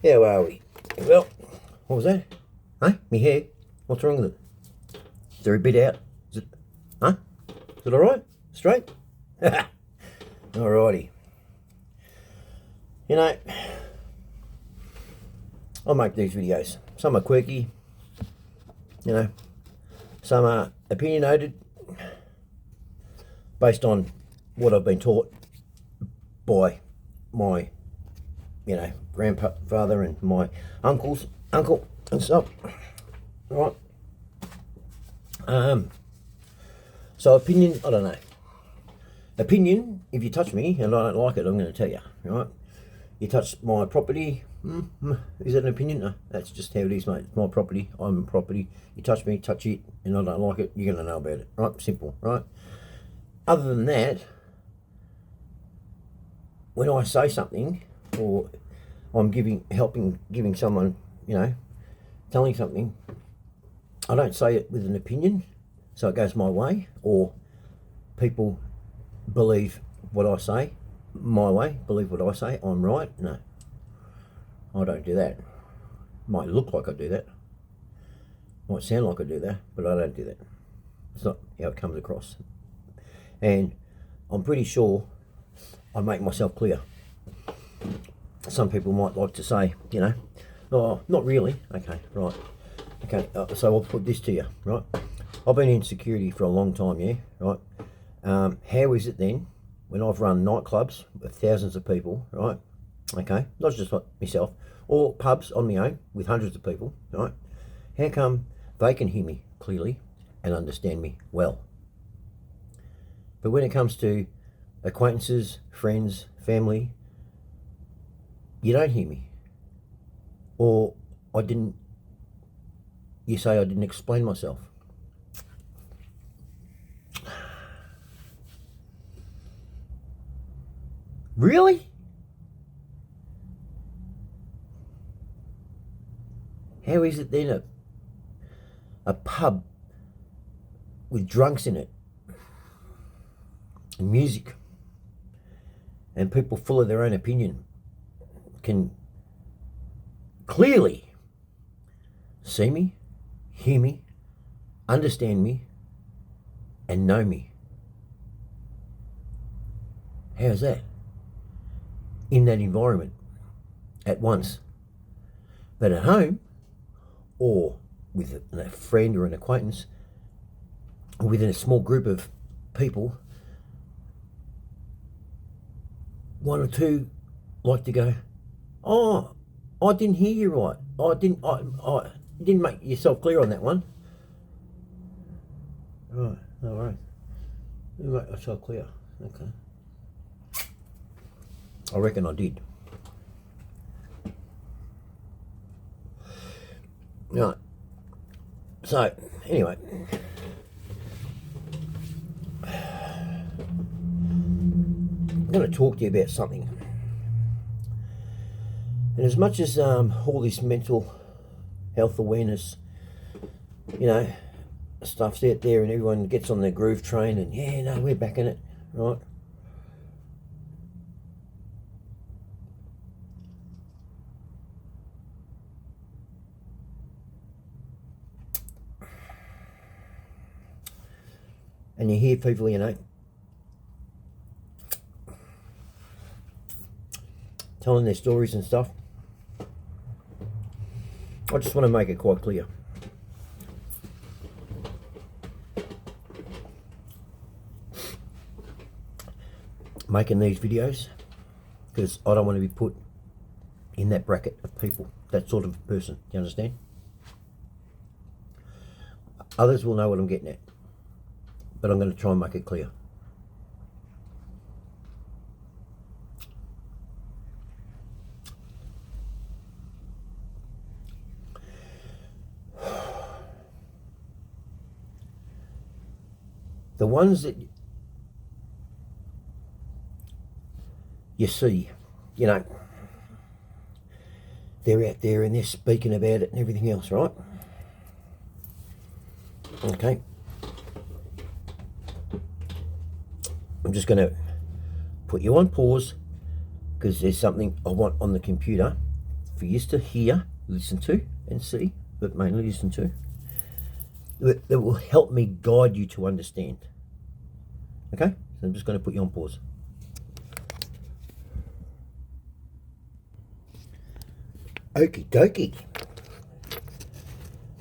How are we? Well, what was that? Huh? Me hair? What's wrong with it? Is there a bit out? Is it? Huh? Is it alright? Straight? Alrighty. You know, I make these videos. Some are quirky, you know, some are opinionated, based on what I've been taught by my, grandfather and my uncle and stuff. Right. So opinion, I don't know. Opinion, if you touch me and I don't like it, I'm going to tell you, right? You touch my property, is that an opinion? No, that's just how it is, mate. It's my property, I'm property. You touch me, touch it, and I don't like it, you're going to know about it, right? Simple, right? Other than that, when I say something, or I'm giving someone, telling something, I don't say it with an opinion, so it goes my way, or people believe what I say my way, believe what I say, I'm right. No, I don't do that. Might look like I do that, might sound like I do that, but I don't do that. It's not how it comes across. And I'm pretty sure I make myself clear. Some people might like to say, oh, not really. Okay, right. Okay, so I'll put this to you, right? I've been in security for a long time, yeah, right? How is it then when I've run nightclubs with thousands of people, right? Okay, not just like myself, or pubs on my own with hundreds of people, right? How come they can hear me clearly and understand me well? But when it comes to acquaintances, friends, family, you don't hear me. Or you say I didn't explain myself. Really? How is it then a pub with drunks in it, and music, and people full of their own opinion can clearly see me, hear me, understand me, and know me? How's that? In that environment at once. But at home, or with a friend or an acquaintance, or within a small group of people, one or two like to go, oh, I didn't hear you right. I didn't make yourself clear on that one. Right, no worries. You make myself clear. Okay. I reckon I did. Right. So, anyway. I'm going to talk to you about something. And as much as all this mental health awareness, stuff's out there and everyone gets on their groove train and we're back in it, right? And you hear people, telling their stories and stuff. I just want to make it quite clear. Making these videos because I don't want to be put in that bracket of people, that sort of person. Do you understand? Others will know what I'm getting at, but I'm going to try and make it clear. The ones that you see, they're out there and they're speaking about it and everything else, right? Okay. I'm just going to put you on pause because there's something I want on the computer for you to hear, listen to, and see, but mainly listen to, that will help me guide you to understand. Okay? So I'm just going to put you on pause. Okie dokie.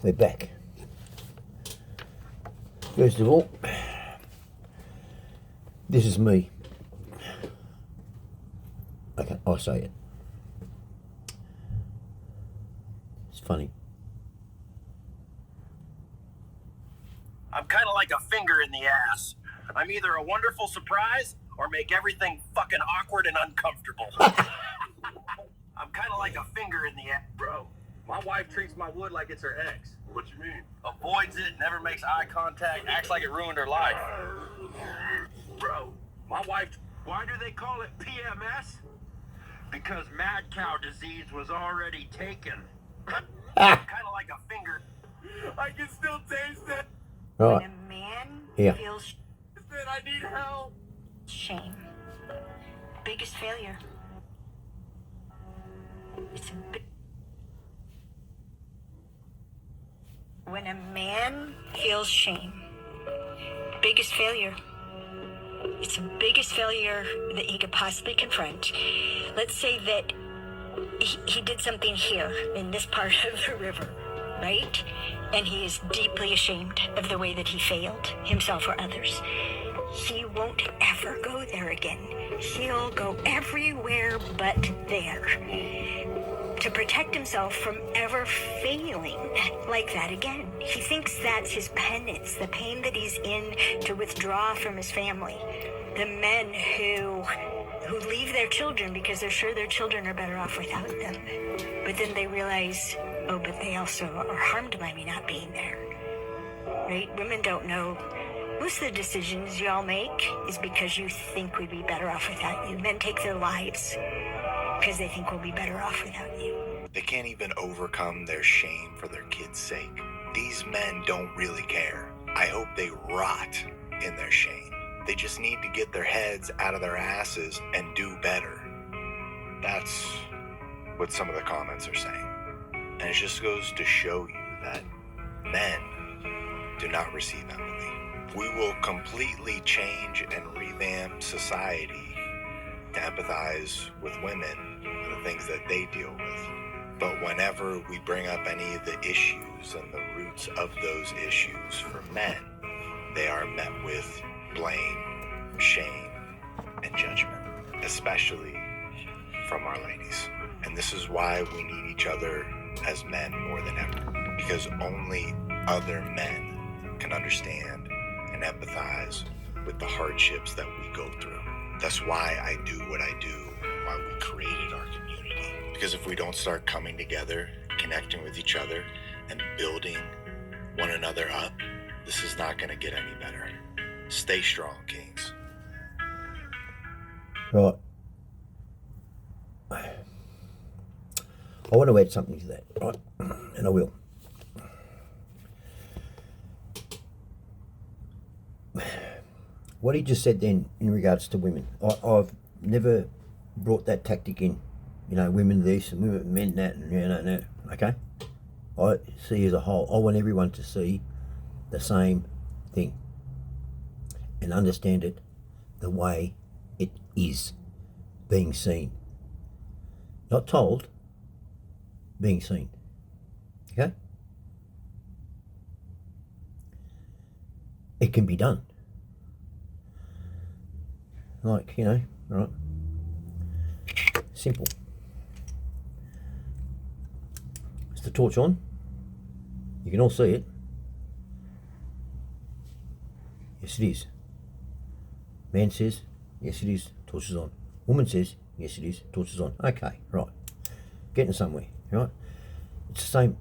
We're back. First of all, this is me. Okay, I say it. It's funny. I'm kind of like a finger in the ass. I'm either a wonderful surprise or make everything fucking awkward and uncomfortable. I'm kind of like a finger in the ass. Bro, my wife treats my wood like it's her ex. What you mean? Avoids it, never makes eye contact, acts like it ruined her life. Bro, my wife... Why do they call it PMS? Because mad cow disease was already taken. Kind of like a finger. I can still taste it. Right. When a man Yeah. feels That I need help. shame, biggest failure. It's a big. When a man feels shame, biggest failure. It's the biggest failure that he could possibly confront. Let's say that he did something here in this part of the river, right? And he is deeply ashamed of the way that he failed himself or others. He won't ever go there again. He'll go everywhere but there to protect himself from ever failing like that again. He thinks that's his penance, the pain that he's in to withdraw from his family. The men who leave their children because they're sure their children are better off without them. But then they realize, oh, but they also are harmed by me not being there. Right? Women don't know. Most of the decisions y'all make is because you think we'd be better off without you. Men take their lives because they think we'll be better off without you. They can't even overcome their shame for their kids' sake. These men don't really care. I hope they rot in their shame. They just need to get their heads out of their asses and do better. That's what some of the comments are saying. And it just goes to show you that men do not receive empathy. We will completely change and revamp society to empathize with women and the things that they deal with. But whenever we bring up any of the issues and the roots of those issues for men, they are met with blame, shame, and judgment, especially from our ladies. And this is why we need each other as men more than ever, because only other men can understand and empathize with the hardships that we go through. That's why I do what I do, why we created our community. Because if we don't start coming together, connecting with each other, and building one another up, this is not going to get any better. Stay strong, Kings. Right. I want to add something to that, right? And I will. What he just said then in regards to women, I've never brought that tactic in. You know, women this and women, men that, and no. Okay? I see as a whole. I want everyone to see the same thing and understand it the way it is being seen. Not told, being seen. Okay? It can be done. Like, you know, right? Simple. Is the torch on? You can all see it. Yes, it is. Man says, yes, it is. Torch is on. Woman says, yes, it is. Torch is on. Okay, right. Getting somewhere, right? It's the same.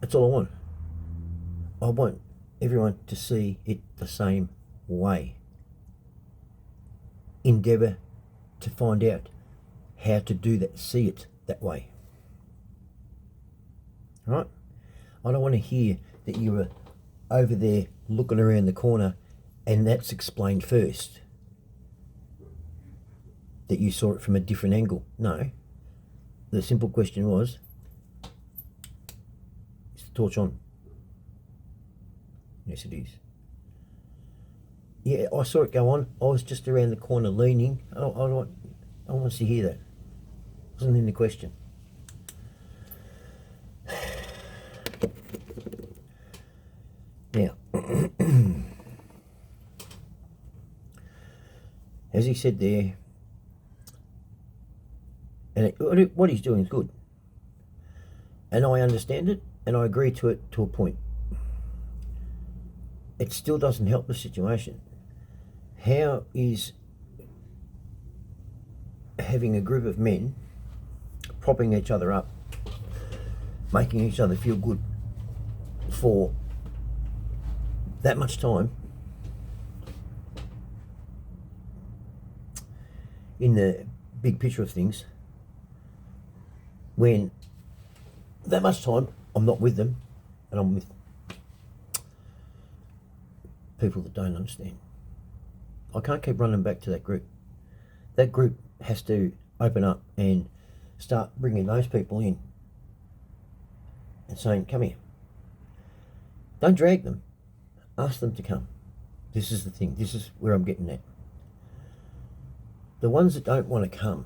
That's all I want. I want everyone to see it the same way. Endeavour to find out how to do that, see it that way. Right? I don't want to hear that you were over there looking around the corner and that's explained first. That you saw it from a different angle. No. the simple question was, is the torch on? Yes, it is. Yeah, I saw it go on. I was just around the corner leaning. I want to hear that. Wasn't in the question. Now, as he said there, and what he's doing is good, and I understand it, and I agree to it to a point. It still doesn't help the situation. How is having a group of men propping each other up, making each other feel good for that much time in the big picture of things, when that much time I'm not with them and I'm with people that don't understand? I can't keep running back to that group. That group has to open up and start bringing those people in and saying, come here. Don't drag them. Ask them to come. This is the thing. This is where I'm getting at. The ones that don't want to come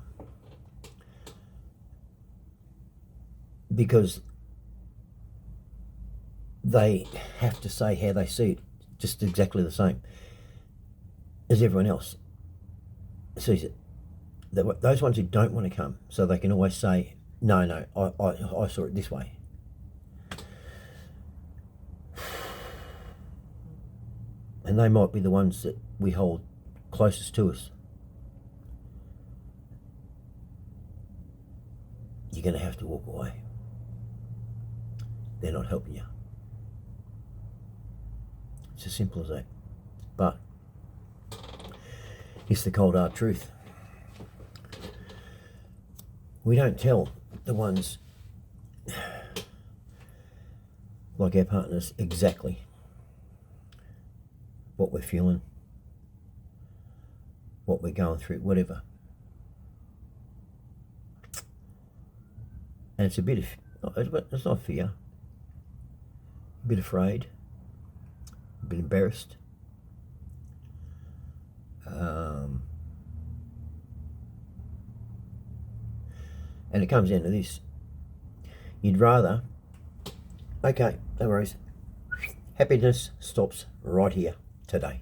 because they have to say how they see it, just exactly the same as everyone else sees it. Those ones who don't want to come, so they can always say, no, I saw it this way. And they might be the ones that we hold closest to us. You're going to have to walk away. They're not helping you. It's as simple as that. But it's the cold hard truth. We don't tell the ones like our partners exactly what we're feeling, what we're going through, whatever. And it's a bit of, it's not fear, a bit afraid, a bit embarrassed. And it comes down to this. You'd rather, okay, no worries, happiness stops right here today.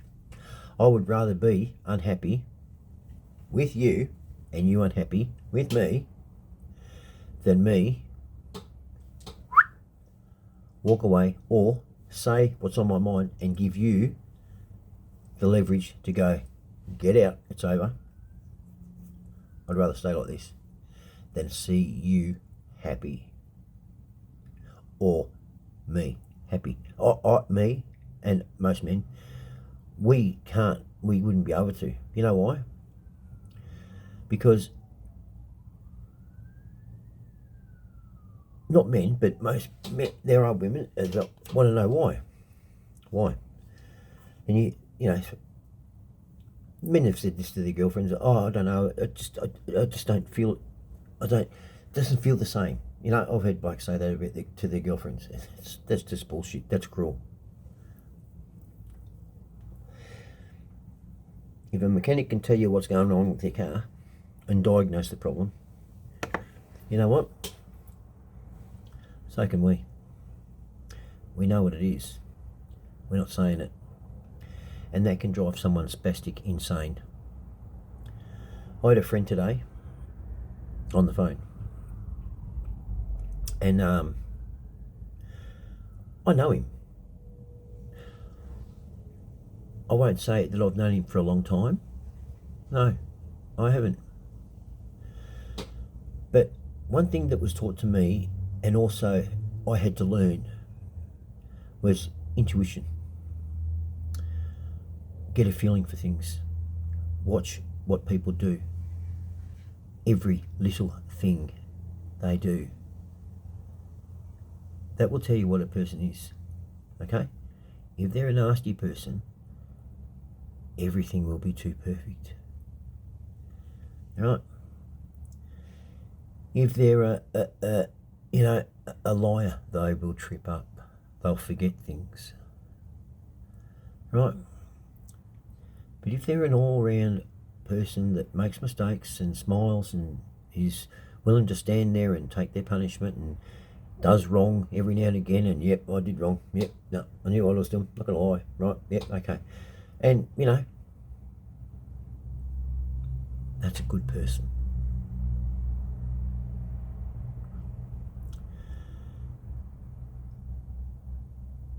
I would rather be unhappy with you and you unhappy with me than me walk away or say what's on my mind and give you the leverage to go, get out, it's over. I'd rather stay like this than see you happy or me happy. Me and most men, we wouldn't be able to. You know why? Because not men, but most men, there are women that want to know why. Why? And you know, men have said this to their girlfriends. Oh, I don't know. I just don't feel. It doesn't feel the same. You know, I've heard blokes say that to their girlfriends. That's just bullshit. That's cruel. If a mechanic can tell you what's going on with their car and diagnose the problem, you know what? So can we. We know what it is. We're not saying it. And that can drive someone spastic insane. I had a friend today on the phone. And I know him. I won't say that I've known him for a long time. No, I haven't. But one thing that was taught to me, and also I had to learn, was intuition. Get a feeling for things. Watch what people do. Every little thing they do. That will tell you what a person is. Okay? If they're a nasty person, everything will be too perfect. Right? If they're a liar, they will trip up. They'll forget things. Right? But if they're an all-round person that makes mistakes and smiles and is willing to stand there and take their punishment and does wrong every now and again, and yep, I did wrong, yep, no, I knew what I was doing, not gonna lie, right, yep, okay. And, that's a good person.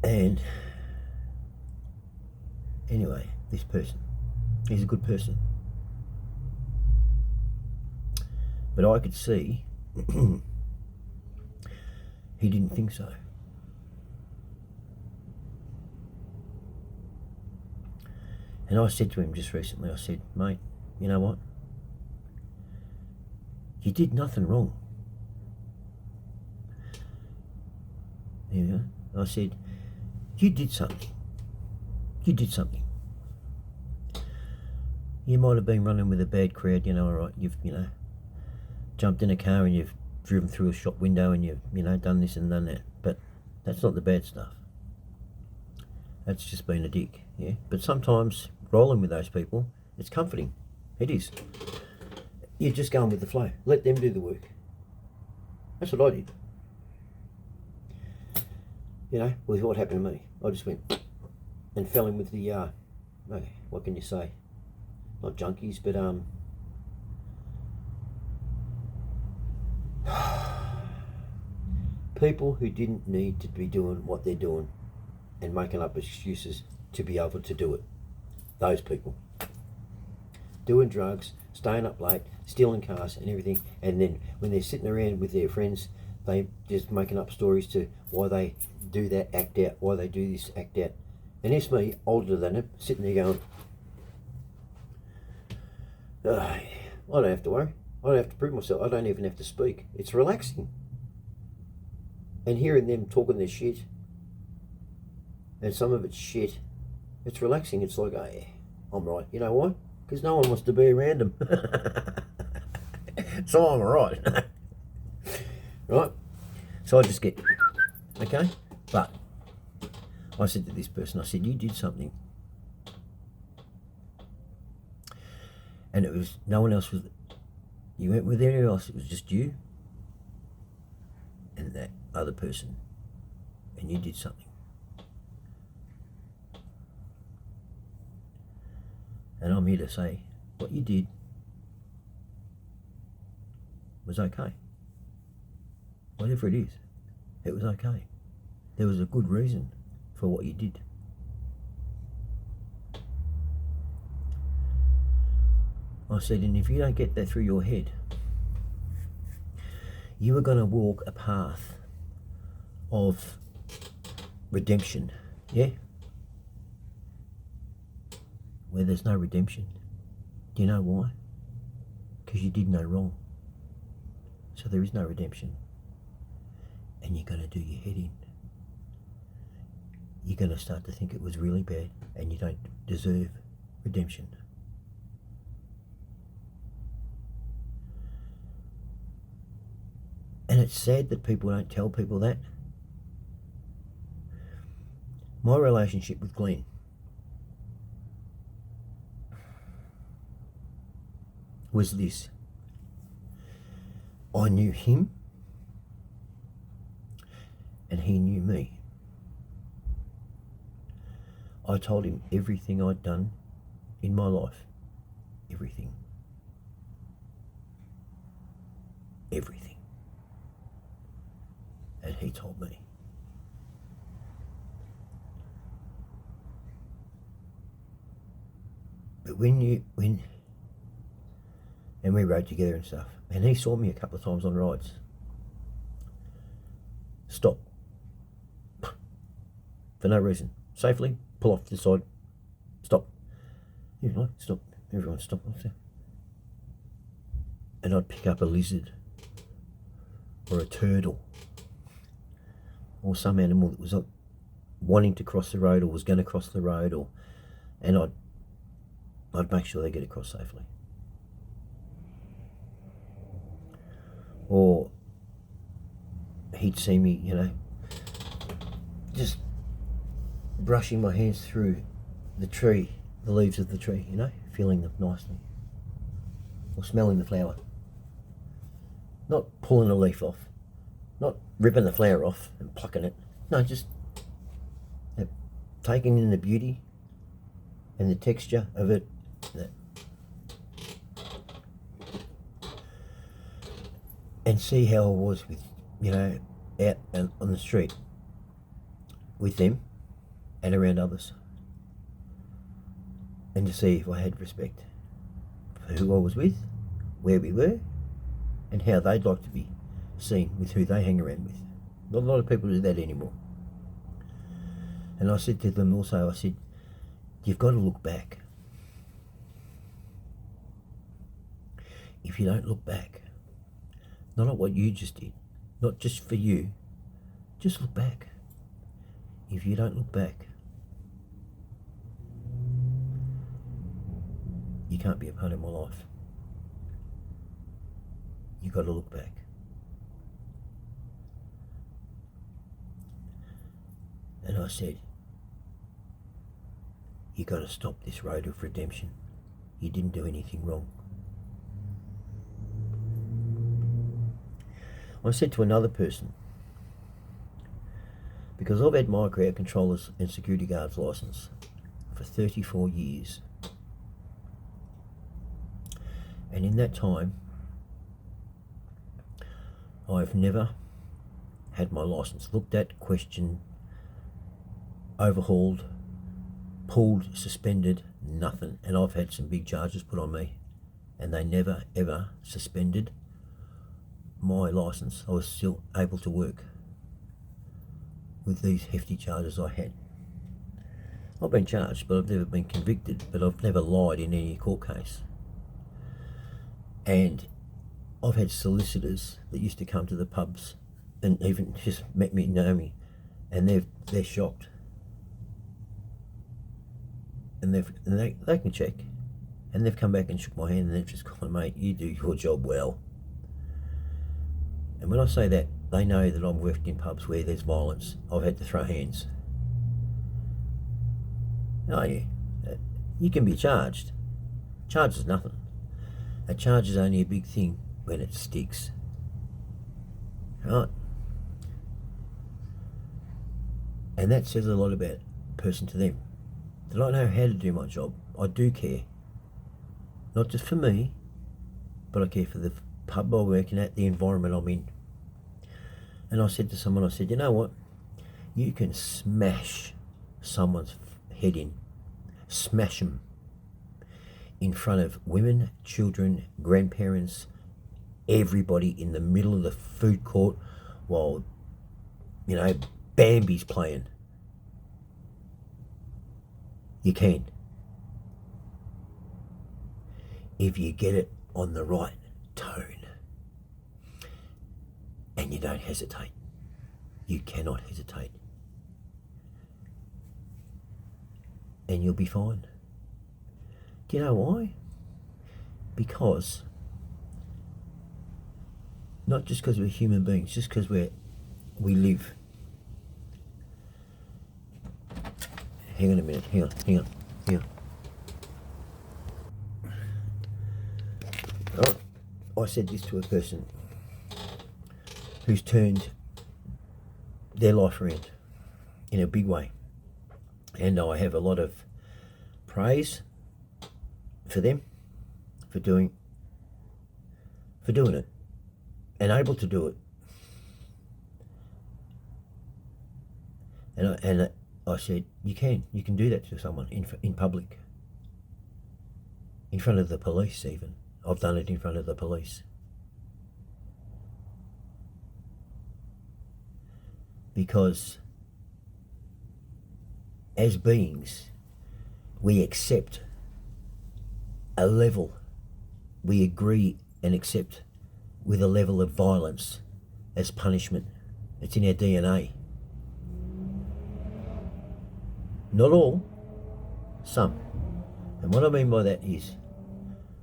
And anyway, this person, he's a good person. But I could see he didn't think so. And I said to him just recently, I said, mate, you know what? You did nothing wrong. I said, you did something. You did something. You might have been running with a bad crowd, all right, you've, jumped in a car and you've driven through a shop window and you've, done this and done that. But that's not the bad stuff. That's just being a dick, yeah? But sometimes rolling with those people, it's comforting. It is. You're just going with the flow. Let them do the work. That's what I did. With what happened to me. I just went and fell in with the, okay, what can you say? Not junkies, but, people who didn't need to be doing what they're doing and making up excuses to be able to do it. Those people. Doing drugs, staying up late, stealing cars and everything, and then when they're sitting around with their friends, they just making up stories to why they do that, act out, why they do this, act out. And it's me, older than them, sitting there going, I don't have to worry. I don't have to prove myself. I don't even have to speak. It's relaxing. And hearing them talking their shit, and some of it's shit, it's relaxing. It's like, hey, I'm right. You know why? Because no one wants to be around them. So I'm right. Right? So I just get, okay? But I said to this person, I said, you did something. And it was, no one else was, you went with anyone else, it was just you and that other person. And you did something. And I'm here to say, what you did was okay. Whatever it is, it was okay. There was a good reason for what you did. I said, and if you don't get that through your head, you are going to walk a path of redemption, yeah? Where there's no redemption. Do you know why? Because you did no wrong. So there is no redemption. And you're going to do your head in. You're going to start to think it was really bad and you don't deserve redemption. And it's sad that people don't tell people that. My relationship with Glenn was this. I knew him and he knew me. I told him everything I'd done in my life. Everything. Everything. And he told me. But and we rode together and stuff, and he saw me a couple of times on rides. Stop. For no reason. Safely, pull off to the side. Stop. You know, stop. Everyone stop. And I'd pick up a lizard or a turtle or some animal that was wanting to cross the road or was going to cross the road, and I'd make sure they get across safely. Or he'd see me, you know, just brushing my hands through the tree, the leaves of the tree, you know, feeling them nicely, or smelling the flower. Not pulling a leaf off, not ripping the flower off and plucking it. No, just taking in the beauty and the texture of it. And see how I was with, you know, out on the street with them and around others. And to see if I had respect for who I was with, where we were, and how they'd like to be seen with who they hang around with. Not a lot of people do that anymore. And I said to them also, I said, you've got to look back. If you don't look back, not at what you just did, not just for you, just look back. If you don't look back, you can't be a part of my life. You've got to look back. And I said, you got to stop this road of redemption. You didn't do anything wrong. I said to another person, because I've had my crowd controllers and security guards licence for 34 years. And in that time, I've never had my licence looked at, questioned, overhauled, pulled, suspended, nothing. And I've had some big charges put on me, and they never ever suspended my licence. I was still able to work with these hefty charges I had. I've been charged, but I've never been convicted, but I've never lied in any court case. And I've had solicitors that used to come to the pubs and even just met me, know me, and they're shocked. And they can check. And they've come back and shook my hand and they've just gone, mate, you do your job well. And when I say that, they know that I've worked in pubs where there's violence. I've had to throw hands. Oh yeah, you can be charged. Charge is nothing. A charge is only a big thing when it sticks. Right? And that says a lot about a person to them. That I know how to do my job. I do care. Not just for me, but I care for the pub I'm working at, the environment I'm in. And I said to someone, I said, you know what? You can smash someone's head in. Smash them. In front of women, children, grandparents, everybody in the middle of the food court while, you know, Bambi's playing. You can. If you get it on the right tone and you don't hesitate. You cannot hesitate. And you'll be fine. Do you know why? Because, not just because we're human beings, just because we live. Hang on a minute, hang on. I said this to a person who's turned their life around in a big way. And I have a lot of praise for them, for doing it, and able to do it. And I said, you can do that to someone in public, in front of the police even. I've done it in front of the police. Because as beings, we accept a level, we agree and accept with a level of violence as punishment. It's in our DNA. Not all, some. And what I mean by that is,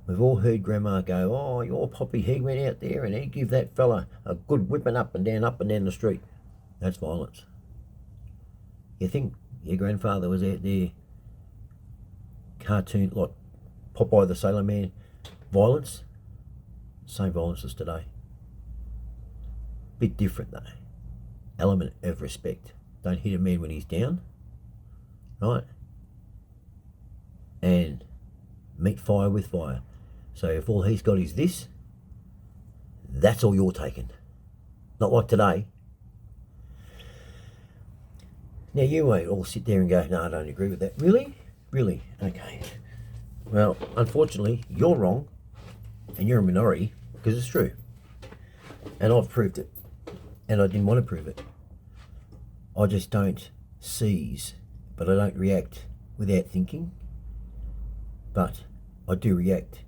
We've all heard Grandma go, oh, your Poppy, he went out there and he give that fella a good whipping up and down the street. That's violence. You think your grandfather was out there cartoon, like Popeye the Sailor Man, violence? Same violence as today. Bit different though. Element of respect. Don't hit a man when he's down, right? And meet fire with fire. So if all he's got is this, that's all you're taking. Not like today. Now you won't all sit there and go, no, I don't agree with that. Really? Really? Okay. Well, unfortunately, you're wrong, and you're a minority, because it's true. And I've proved it. And I didn't want to prove it. I just don't seize, but I don't react without thinking. But I do react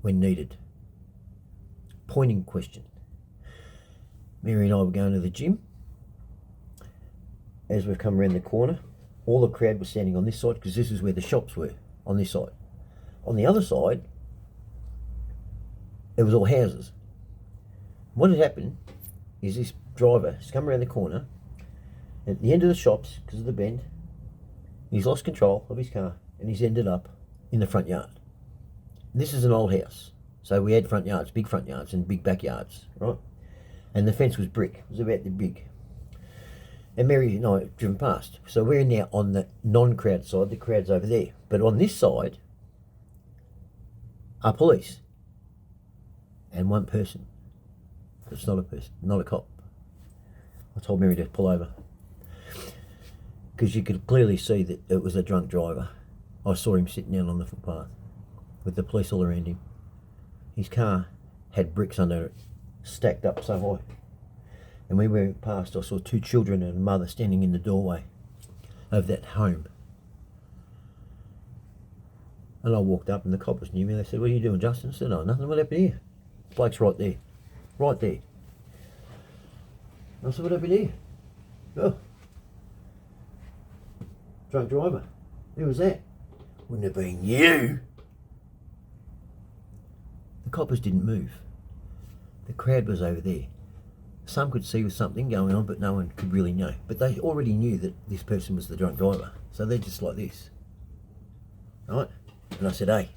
when needed. Pointing question. Mary and I were going to the gym. As we've come around the corner, all the crowd was standing on this side because this is where the shops were, on this side. On the other side, it was all houses. What had happened is this driver has come around the corner at the end of the shops because of the bend. He's lost control of his car and he's ended up in the front yard. This is an old house, so we had front yards, big front yards and big backyards, right? And the fence was brick, it was about the big. And Mary and I have driven past, so we're now on the non-crowd side, the crowd's over there. But on this side are police and one person. It's not a person, not a cop. I told Mary to pull over because you could clearly see that it was a drunk driver. I saw him sitting down on the footpath with the police all around him. His car had bricks under it, stacked up so high. And when we went past, I saw two children and a mother standing in the doorway of that home. And I walked up and the coppers knew me. They said, what are you doing, Justin? I said, no, nothing. What happened here? Bloke's right there. Right there. I said, what happened here? Oh. Drunk driver. Who was that? Wouldn't have been you. The coppers didn't move. The crowd was over there. Some could see with something going on, but no one could really know. But they already knew that this person was the drunk driver. So they're just like this. Right? And I said, hey,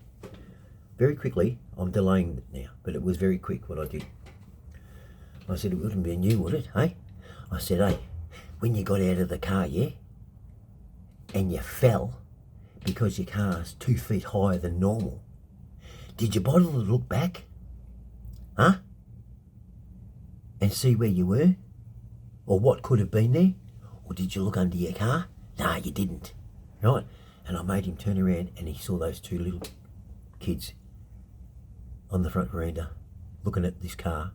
very quickly, I'm delaying it now, but it was very quick what I did. I said, it wouldn't be you, would it, hey? I said, hey, when you got out of the car, yeah, and you fell because your car's 2 feet higher than normal, did you bother to look back? Huh? And see where you were? Or what could have been there? Or did you look under your car? Nah, you didn't. Right? And I made him turn around and he saw those two little kids on the front veranda looking at this car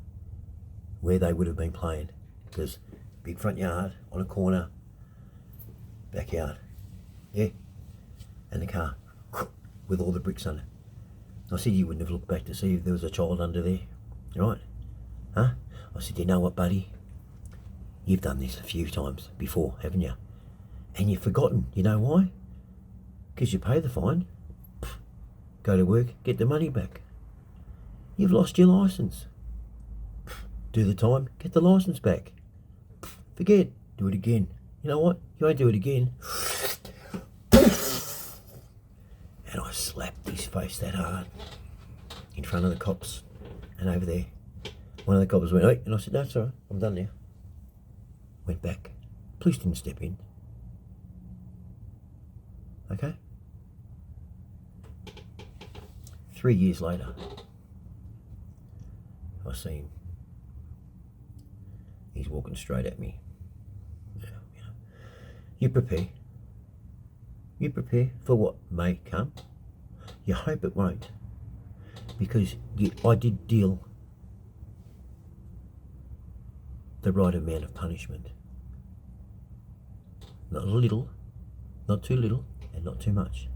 where they would have been playing. Because big front yard, on a corner, backyard. Yeah? And the car with all the bricks under. I said you wouldn't have looked back to see if there was a child under there. Right? Huh? I said, you know what, buddy? You've done this a few times before, haven't you? And you've forgotten. You know why? Because you pay the fine, go to work, get the money back. You've lost your licence. Do the time, get the licence back. Forget, do it again. You know what? You won't do it again. And I slapped his face that hard in front of the cops and over there. One of the coppers went, hey, and I said, no, it's all right, I'm done now. Went back. Police didn't step in. Okay? 3 years later, I see him. He's walking straight at me. You prepare. You prepare for what may come. You hope it won't. Because I did deal the right amount of punishment. Not a little, not too little, and not too much.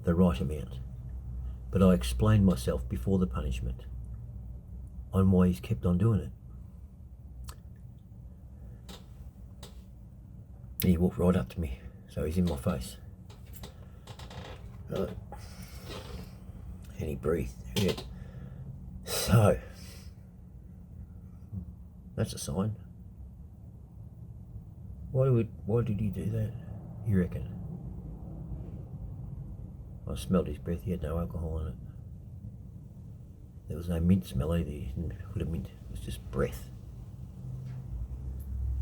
The right amount. But I explained myself before the punishment on why he's kept on doing it. He walked right up to me, so he's in my face. Right. And he breathed. Yeah. So, that's a sign. Why did he do that, you reckon? I smelled his breath, he had no alcohol in it. There was no mint smell either, he didn't put a mint, it was just breath.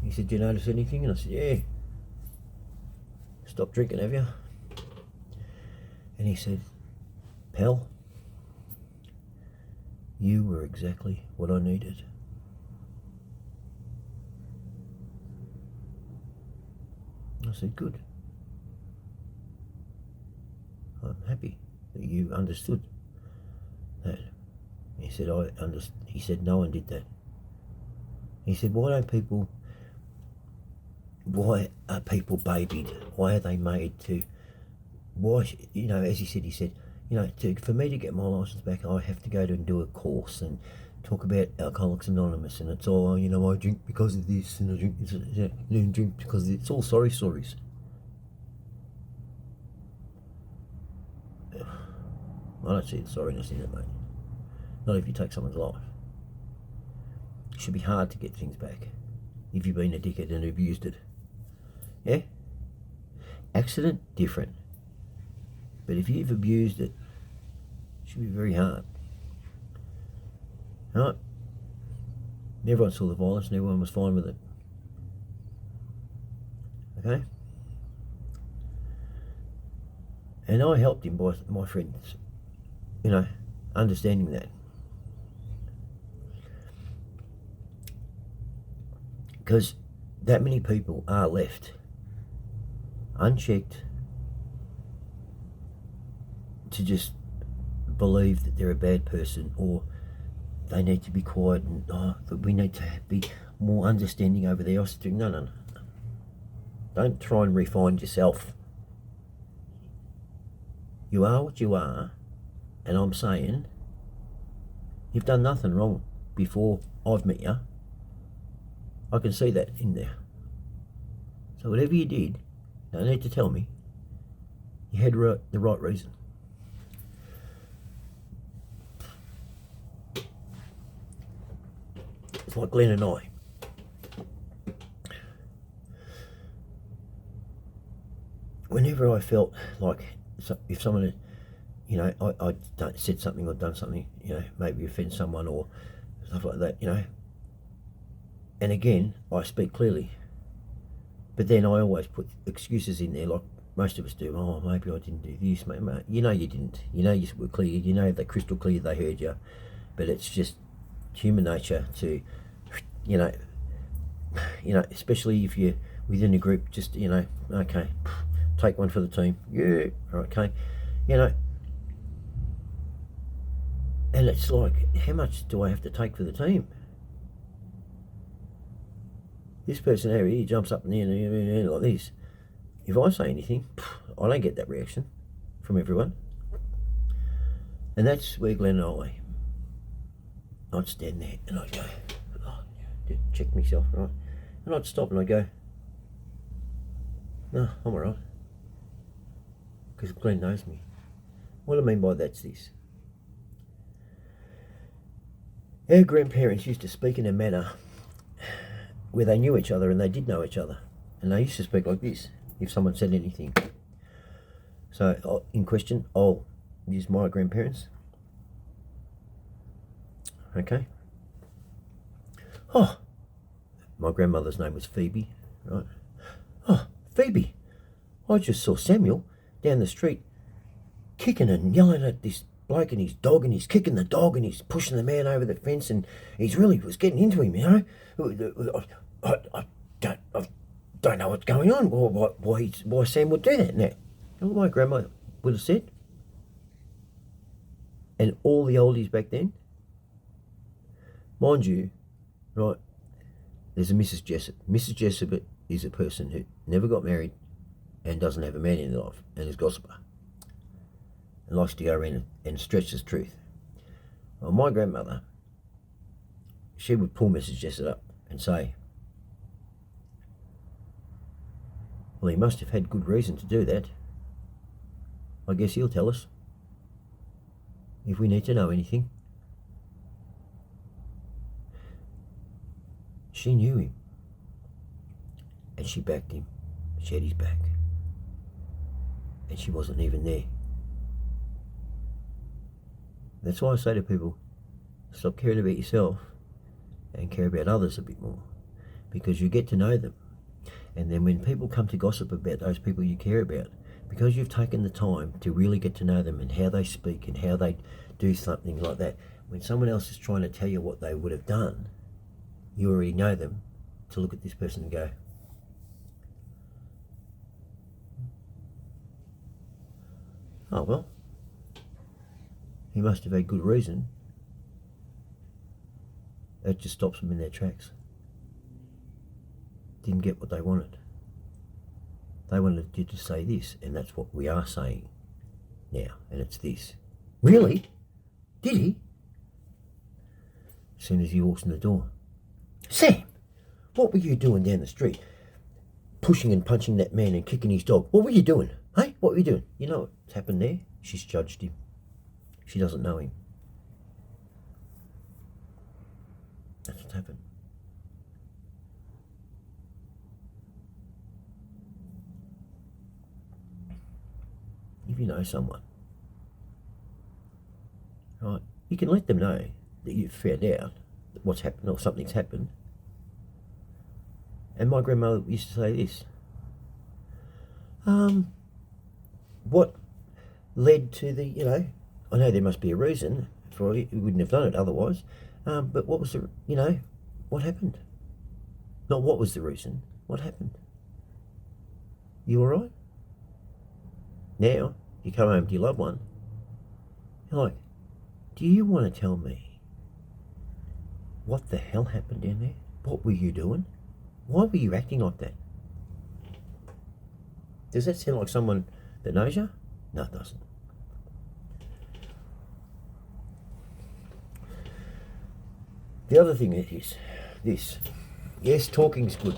He said, "Do you notice anything?" And I said, "Yeah." "Stop drinking, have you?" And he said, "Pal, you were exactly what I needed." I said, "Good. I'm happy that you understood that." He said, He said, "No one did that." He said, why are people babied? Why are they made to, why, you know, as he said, you know, for me to get my license back, I have to go to and do a course and talk about Alcoholics Anonymous, and it's all, you know, I drink because of this, and I drink because of this. It's all sorry stories. I don't see the sorriness in it, mate. Not if you take someone's life. It should be hard to get things back if you've been a dickhead and abused it. Yeah? Accident, different. But if you've abused it, it should be very hard. Right? Everyone saw the violence and everyone was fine with it. Okay? And I helped him by my friends, you know, understanding that. Because that many people are left unchecked to just believe that they're a bad person, or they need to be quiet, and that we need to be more understanding over there. No. Don't try and refine yourself. You are what you are, and I'm saying you've done nothing wrong before I've met you. I can see that in there. So whatever you did, don't need to tell me. You had the right reason. It's like Glenn and I. Whenever I felt like if someone had, you know, I said something or done something, you know, maybe offend someone or stuff like that, you know. And again, I speak clearly. But then I always put excuses in there, like most of us do. Oh, maybe I didn't do this, mate. You know you didn't. You know you were clear. You know they're crystal clear they heard you. But it's just human nature to, you know, especially if you're within a group, just, you know, okay, take one for the team. Yeah, okay. You know, and it's like, how much do I have to take for the team? This person over here jumps up in the air like this. If I say anything, I don't get that reaction from everyone. And that's where Glenn and I'd stand there and I'd go, check myself, right? And I'd stop and I'd go, no, I'm alright. Because Glenn knows me. What I mean by that's this. Our grandparents used to speak in a manner where they knew each other and they did know each other. And they used to speak like this if someone said anything. So in question, I'll use my grandparents. Okay. Oh, my grandmother's name was Phoebe, right? Oh, Phoebe, I just saw Samuel down the street kicking and yelling at this bloke and his dog, and he's kicking the dog and he's pushing the man over the fence, and he's really was getting into him, you know. I don't know what's going on, or why Sam would do that now. You know what my grandma would have said? And all the oldies back then, mind you, right, there's a Mrs. Jessup. Mrs. Jessup is a person who never got married and doesn't have a man in their life and is a gossiper and likes to go around and stretch the truth. Well, my grandmother, she would pull Mrs. Jessup up and say, well, he must have had good reason to do that. I guess he'll tell us. if we need to know anything. She knew him. And she backed him. She had his back. And she wasn't even there. That's why I say to people, stop caring about yourself and care about others a bit more. Because you get to know them. And then when people come to gossip about those people you care about, because you've taken the time to really get to know them and how they speak and how they do something like that, when someone else is trying to tell you what they would have done, you already know them to look at this person and go, oh well, he must have had good reason. That just stops them in their tracks. Didn't get what they wanted. They wanted you to say this, and that's what we are saying now, and it's this. Really? Did he? As soon as he walks in the door. Sam, what were you doing down the street? Pushing and punching that man and kicking his dog. What were you doing? Hey, what were you doing? You know what's happened there? She's judged him. She doesn't know him. That's what's happened. If you know someone, right, you can let them know that you've found out that what's happened or something's happened. And my grandmother used to say this. What led to the, you know, I know there must be a reason for it, you wouldn't have done it otherwise, but what was the, you know, what happened? Not what was the reason, what happened? You alright? Now, you come home to your loved one, you're like, do you want to tell me what the hell happened down there? What were you doing? Why were you acting like that? Does that sound like someone that knows you? No, it doesn't. The other thing is this. Yes, talking's good.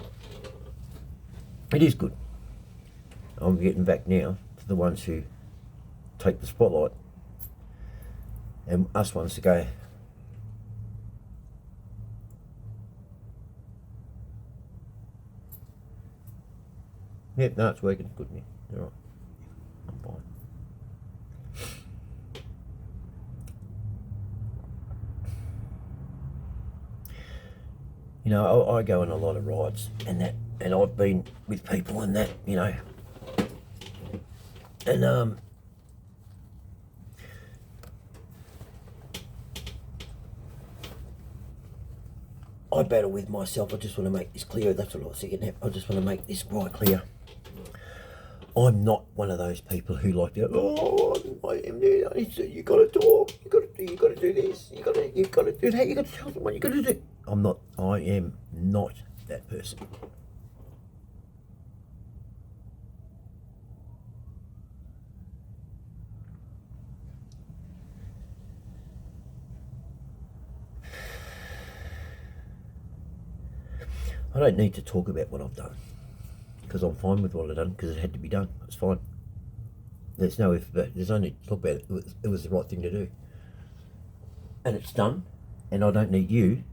It is good. I'm getting back now to the ones who take the spotlight and us ones to go, yep, no, it's working. Good, man. All right. I'm fine. You know, I go on a lot of rides and that, and I've been with people and that, you know, and I battle with myself. I just want to make this clear. That's what I was thinking. I just want to make this right clear. I'm not one of those people who like to, you got to talk, you got to do this, you got to do that, you got to tell them what you got to do. I am not that person. I don't need to talk about what I've done, because I'm fine with what I've done, because it had to be done. It's fine. There's no if, but there's no need to talk about it. It was the right thing to do. And it's done, and I don't need you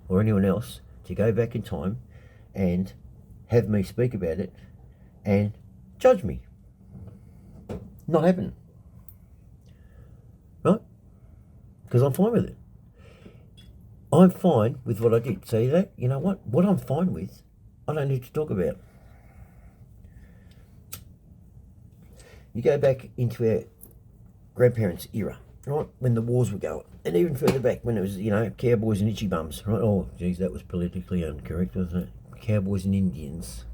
or anyone else to go back in time and have me speak about it and judge me. Not happening. Right? Because I'm fine with it. I'm fine with what I did. See that? You know what? What I'm fine with, I don't need to talk about. You go back into our grandparents' era, right? When the wars were going. And even further back when it was, you know, cowboys and itchy bums, right? Oh, geez, that was politically incorrect, wasn't it? Cowboys and Indians,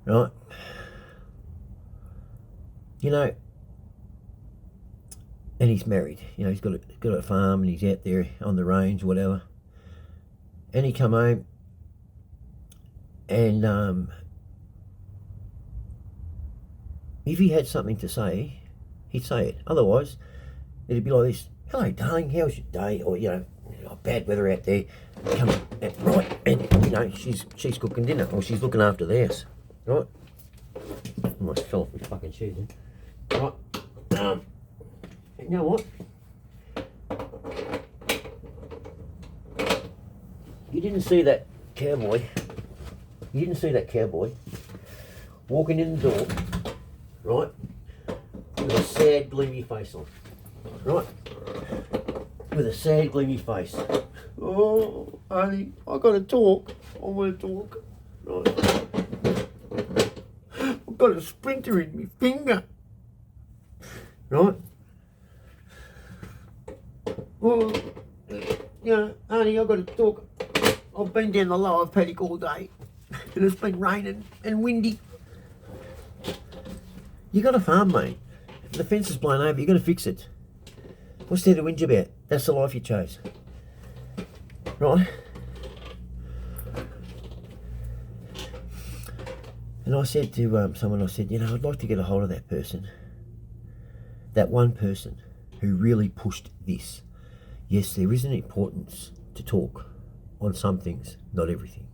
right? You know, and he's married. You know, he's got a farm and he's out there on the range, whatever. And he come home and if he had something to say, he'd say it. Otherwise, it'd be like this. Hello, darling, how's your day? Or, you know, bad weather out there. Come on, right, and, you know, she's cooking dinner, or she's looking after the house, right? I almost fell off my fucking shoes, right? You know what? You didn't see that cowboy. You didn't see that cowboy walking in the door, right, with a sad, gloomy face on, right? With a sad, gloomy face. Oh, honey, I gotta talk. I want to talk. Right. I've got a splinter in my finger. Right? Well, you know, honey, I've got to talk. I've been down the lower paddock all day, and it's been raining and windy. You got a farm, mate. If the fence is blown over, you got to fix it. What's there to whinge about? That's the life you chose. Right? And I said to someone, I said, you know, I'd like to get a hold of that person. That one person who really pushed this. Yes, there is an importance to talk on some things, not everything.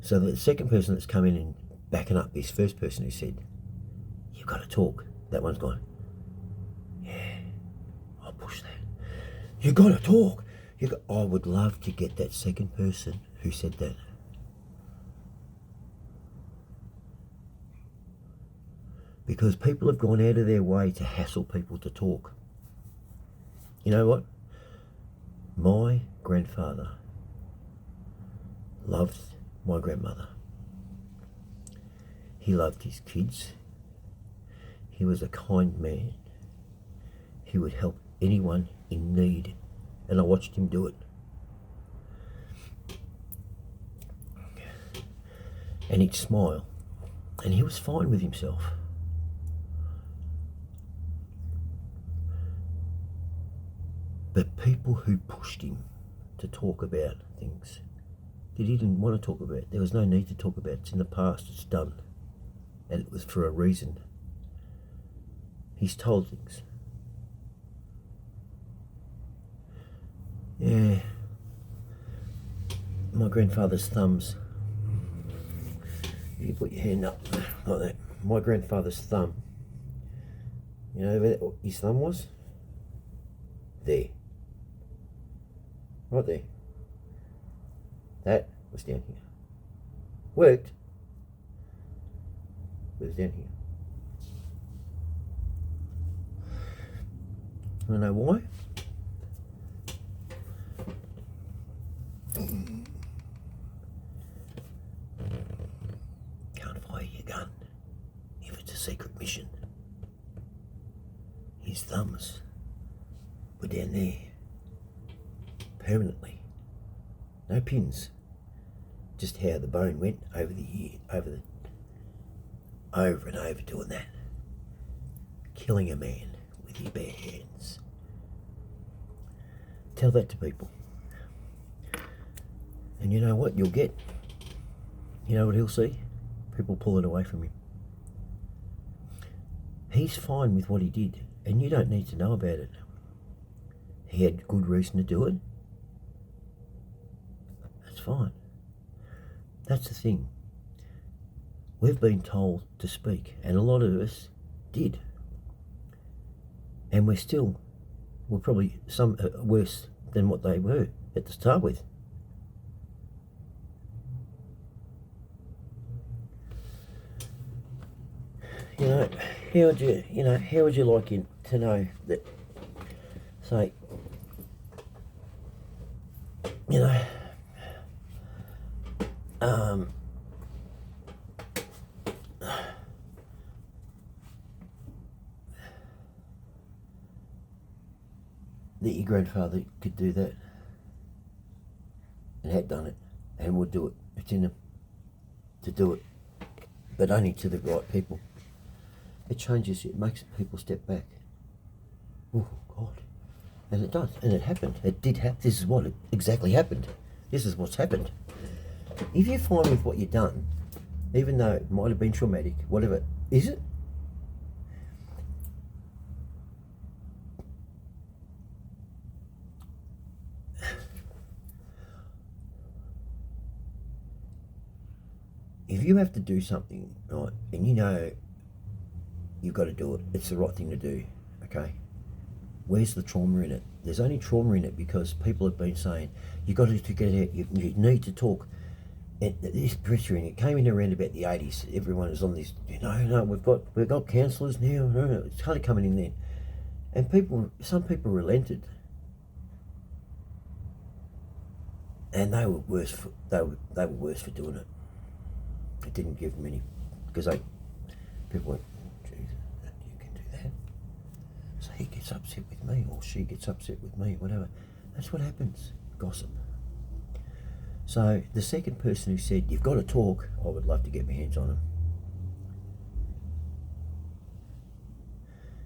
So the second person that's come in and backing up this first person who said, you've got to talk. That one's gone, yeah, I'll push that. You got to talk. I would love to get that second person who said that. Because people have gone out of their way to hassle people to talk. You know what? My grandfather loved my grandmother. He loved his kids. He was a kind man. He would help anyone in need. And I watched him do it. And he'd smile. And he was fine with himself. But people who pushed him to talk about things that he didn't want to talk about, there was no need to talk about. It's in the past, it's done. And it was for a reason. He's told things. Yeah. My grandfather's thumbs. You put your hand up like that. My grandfather's thumb. You know where his thumb was? There. Right there. That was down here. Worked. But it was down here. I know why. Can't fire your gun if it's a secret mission. His thumbs were down there. Permanently. No pins. Just how the bone went over the year, over and over doing that. Killing a man with your bare hands. Tell that to people. And you know what you'll get? You know what he'll see? People pull it away from him. He's fine with what he did, and you don't need to know about it. He had good reason to do it. That's fine. That's the thing. We've been told to speak, and a lot of us did. And we're probably some worse than what they were at the start with. You know, how would you like to know that, say, you know, that your grandfather could do that and had done it and would do it. It's in them to do it, but only to the right people. It changes, it makes people step back. Oh, God. And it does, and it happened. It did happen. This is what exactly happened. This is what's happened. If you're fine with what you've done, even though it might have been traumatic, whatever, is it? If you have to do something, right, and you know you've got to do it. It's the right thing to do, okay? Where's the trauma in it? There's only trauma in it because people have been saying, you've got to get out, you need to talk. And this pressure, and it came in around about the 80s. Everyone was on this, no, we've got counsellors now. No, it's kind of coming in then. And some people relented. And they were worse for doing it. It didn't give them any, because people went, Jesus, you can do that. So he gets upset with me, or she gets upset with me, whatever. That's what happens. Gossip. So the second person who said, you've got to talk, I would love to get my hands on them.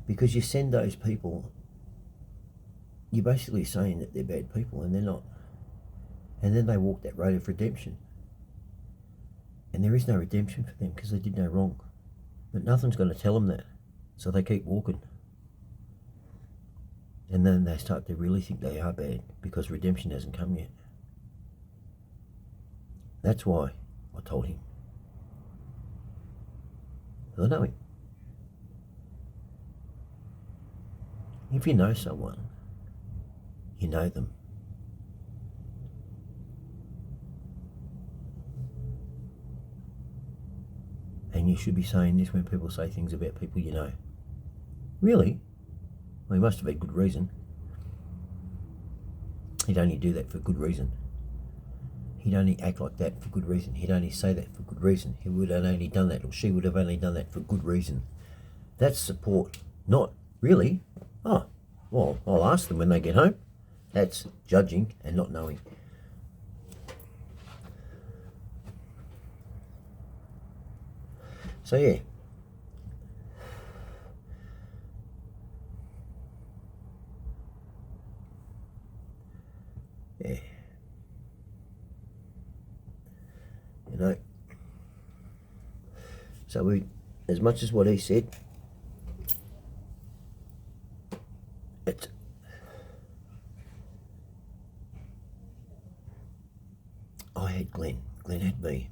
Because you send those people, you're basically saying that they're bad people, and they're not. And then they walk that road of redemption. And there is no redemption for them because they did no wrong. But nothing's going to tell them that. So they keep walking. And then they start to really think they are bad because redemption hasn't come yet. That's why I told him. I know him. If you know someone, you know them. And you should be saying this when people say things about people you know. Really? Well, he must have had good reason. He'd only do that for good reason. He'd only act like that for good reason. He'd only say that for good reason. He would have only done that, or she would have only done that for good reason. That's support. Not, really? Oh, well, I'll ask them when they get home. That's judging and not knowing. So yeah. Yeah. You know. So we, as much as what he said, it's, I had Glenn had me.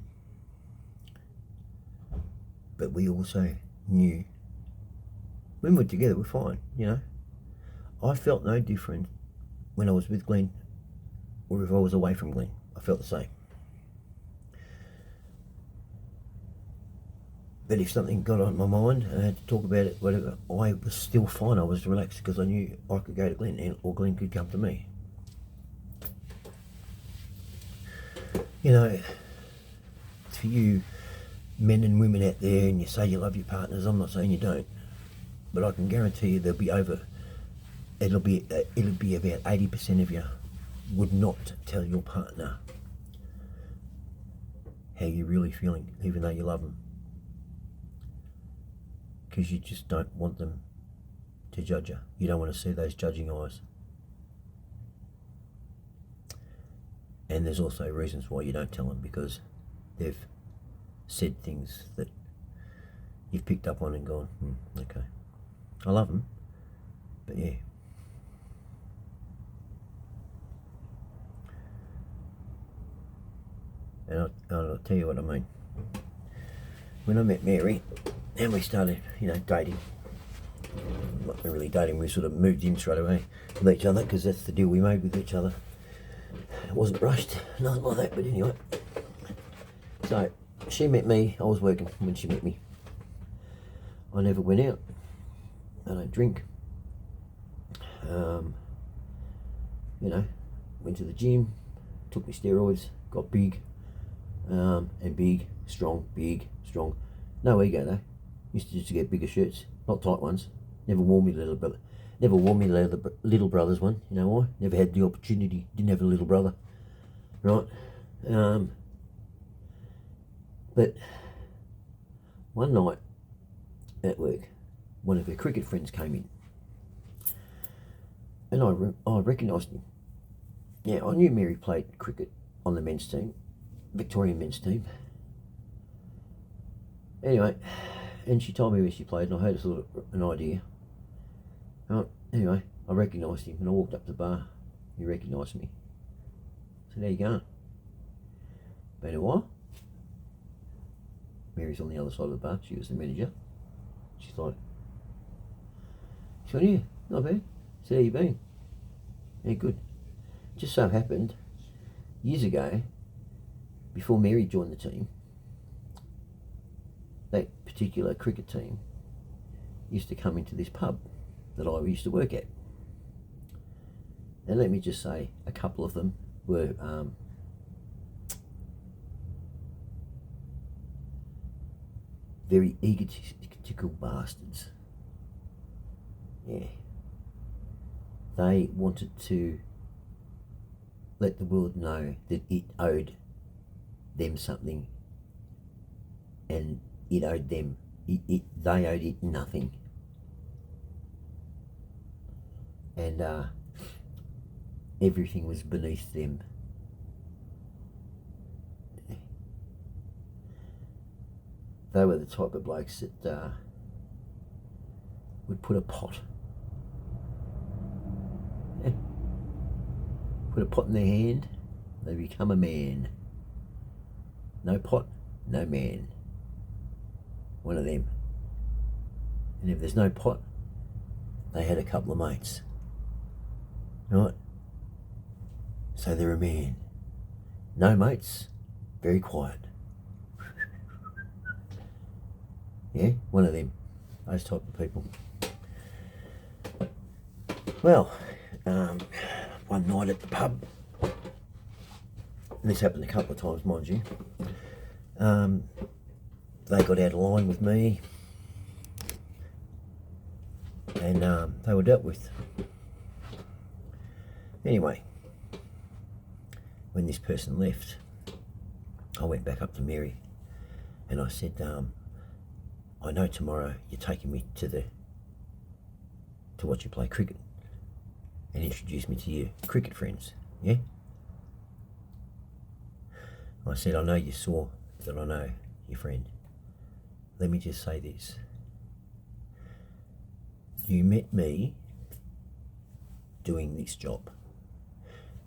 But we also knew when we're together, we're fine, you know. I felt no different when I was with Glenn or if I was away from Glenn. I felt the same. But if something got on my mind and I had to talk about it, whatever, I was still fine. I was relaxed because I knew I could go to Glenn or Glenn could come to me. You know, for you men and women out there, and you say you love your partners, I'm not saying you don't, but I can guarantee you it'll be about 80% of you would not tell your partner how you're really feeling, even though you love them, because you just don't want them to judge you. You don't want to see those judging eyes. And there's also reasons why you don't tell them, because they've said things that you've picked up on and gone, okay, I love them, but yeah. And I'll tell you what I mean. When I met Mary and we started, dating, not really dating, we sort of moved in straight away with each other because that's the deal we made with each other. It wasn't rushed, nothing like that, but anyway. So she met me, I was working when she met me. I never went out, I don't drink. Went to the gym, took me steroids, got big, and big, strong. No ego though. Used to just get bigger shirts, not tight ones. Never wore me little brother's one. You know why? Never had the opportunity. Didn't have a little brother, right? But one night at work, one of her cricket friends came in, and I recognised him. Yeah, I knew Mary played cricket on the men's team, Victorian men's team. Anyway, and she told me where she played, and I had a sort of an idea. Anyway, I recognised him, and I walked up to the bar. He recognised me. I said, "How you going?" Been a while. Mary's on the other side of the bar. She was the manager. She's like, She went, yeah, not bad. I said, how you been? Yeah, good. Just so happened, years ago, before Mary joined the team, that particular cricket team used to come into this pub that I used to work at. And let me just say, a couple of them were very egotistical bastards. Yeah. They wanted to let the world know that it owed them something, and it owed them. They owed it nothing. And everything was beneath them. They were the type of blokes that would put a pot. Yeah. Put a pot in their hand, they become a man. No pot, no man. One of them. And if there's no pot, they had a couple of mates. Right? So they're a man. No mates, very quiet. Yeah, one of them. Those type of people. Well, one night at the pub, and this happened a couple of times, mind you, they got out of line with me, and they were dealt with. Anyway, when this person left, I went back up to Mary, and I said, I know tomorrow you're taking me to watch you play cricket, and introduce me to your cricket friends, yeah? I said, I know you saw that I know your friend. Let me just say this. You met me doing this job.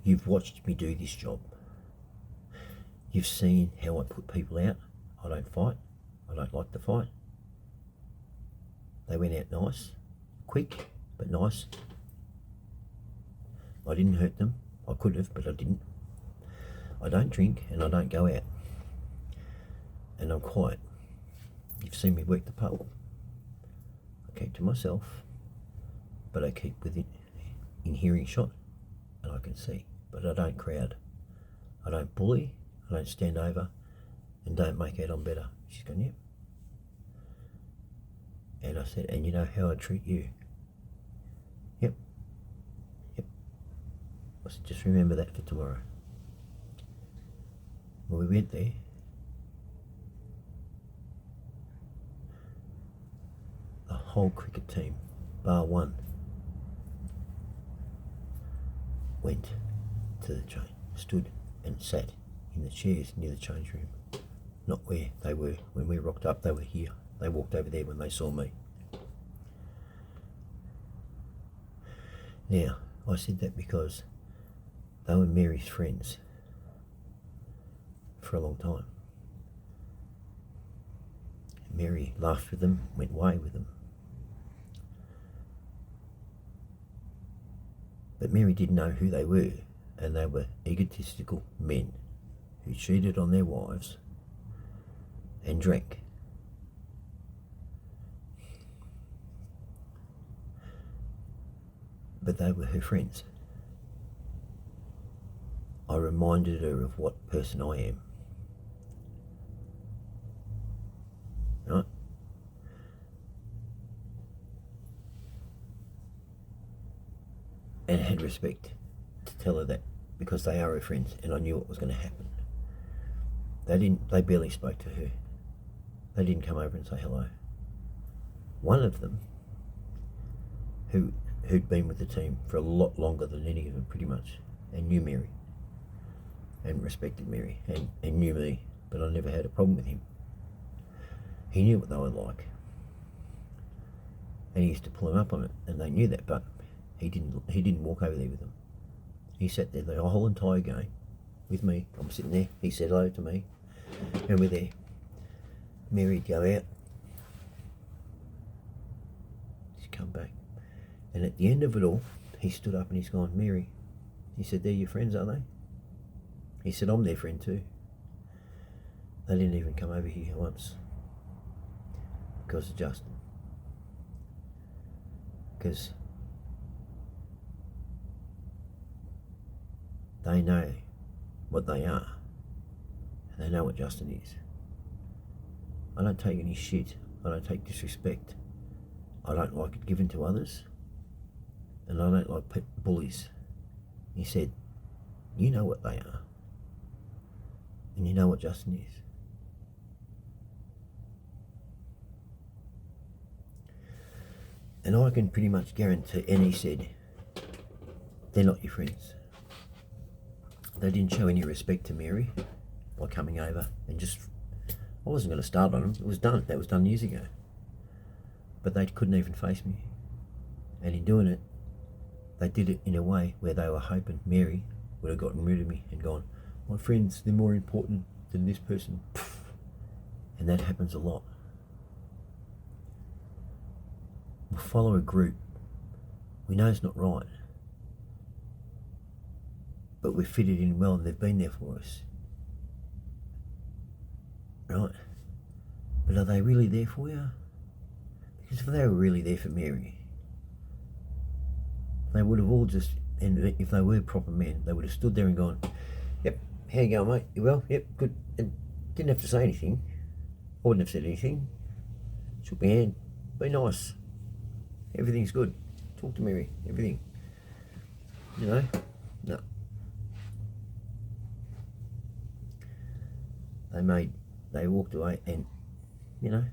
You've watched me do this job. You've seen how I put people out. I don't fight. I don't like to fight. They went out nice, quick, but nice. I didn't hurt them. I could have, but I didn't. I don't drink and I don't go out. And I'm quiet. You've seen me work the pub. I keep to myself, but I keep within in hearing shot, and I can see. But I don't crowd. I don't bully. I don't stand over, and don't make out I'm better. She's gone, yep. And I said, and you know how I treat you? Yep. Yep. I said, just remember that for tomorrow. Well, we went there. The whole cricket team, bar one, went to the change, stood and sat in the chairs near the change room. Not where they were. When we rocked up, they were here. They walked over there when they saw me. Now, I said that because they were Mary's friends for a long time. Mary laughed with them, went away with them. But Mary didn't know who they were, and they were egotistical men who cheated on their wives and drank. But they were her friends. I reminded her of what person I am. Right? And had respect to tell her that, because they are her friends and I knew what was going to happen. They barely spoke to her. They didn't come over and say hello. One of them, who'd been with the team for a lot longer than any of them pretty much, and knew Mary and respected Mary and knew me, but I never had a problem with him. He knew what they were like, and he used to pull them up on it, and they knew that, but he didn't walk over there with them. He sat there the whole entire game with me. I'm sitting there, he said hello to me, and we're there. Mary'd go out, she'd come back, And at the end of it all, he stood up and he's gone, Mary, he said, they're your friends, are they? He said, I'm their friend too. They didn't even come over here once because of Justin. Because they know what they are. And they know what Justin is. I don't take any shit. I don't take disrespect. I don't like it given to others. And I don't like bullies. He said, you know what they are. And you know what Justin is. And I can pretty much guarantee, and he said, they're not your friends. They didn't show any respect to Mary by coming over and just, I wasn't going to start on them. It was done. That was done years ago. But they couldn't even face me. And in doing it, they did it in a way where they were hoping Mary would have gotten rid of me and gone, my friends, they're more important than this person. And that happens a lot. We'll follow a group. We know it's not right. But we've fitted in well and they've been there for us. Right? But are they really there for you? Because if they were really there for Mary, they would have all just, and if they were proper men, they would have stood there and gone, yep, how you going, mate? You well? Yep, good. And didn't have to say anything. I wouldn't have said anything. Shook my hand. Be nice. Everything's good. Talk to Mary. Everything. You know? No. They walked away and, you know,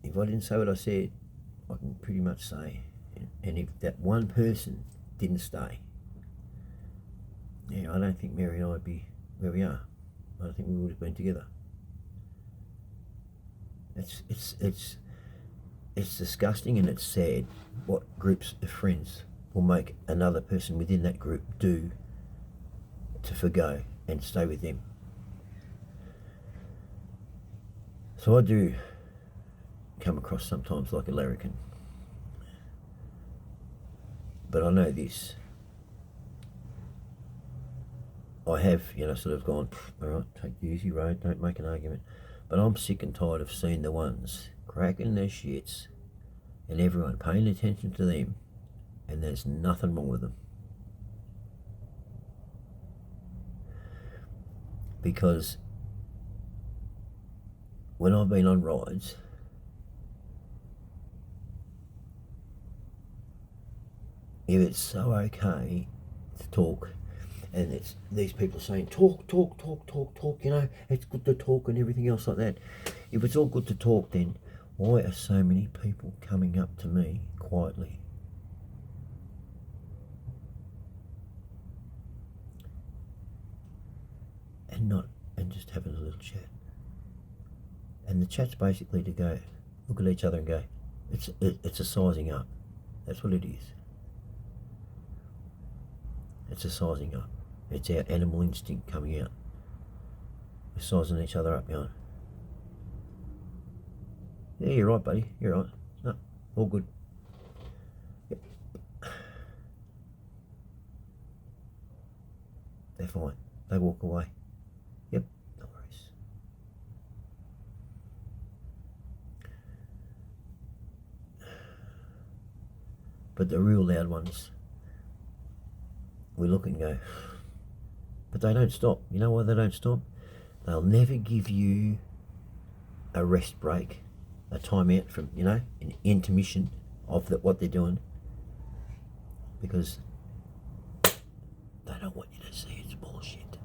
if I didn't say what I said, I can pretty much say, and if that one person didn't stay, yeah, I don't think Mary and I would be where we are. I don't think we would have been together. It's disgusting and it's sad what groups of friends will make another person within that group do to forgo and stay with them. So I do come across sometimes like a larrikin. But I know this. I have, you know, sort of gone, all right, take the easy road, don't make an argument. But I'm sick and tired of seeing the ones cracking their shits and everyone paying attention to them and there's nothing wrong with them. Because when I've been on rides, if it's so okay to talk, and it's these people saying talk, you know, it's good to talk and everything else like that. If it's all good to talk, then why are so many people coming up to me quietly? And just having a little chat. And the chat's basically to go, look at each other and go, it's a sizing up. That's what it is. It's a sizing up. It's our animal instinct coming out. We're sizing each other up, going, yeah, you're right, buddy, you're right. No, all good. Yep. They're fine. They walk away. Yep, no worries. But the real loud ones, we look and go, but they don't stop. You know why they don't stop? They'll never give you a rest break, a time out from, you know, an intermission of what they're doing, because they don't want you to see it's bullshit.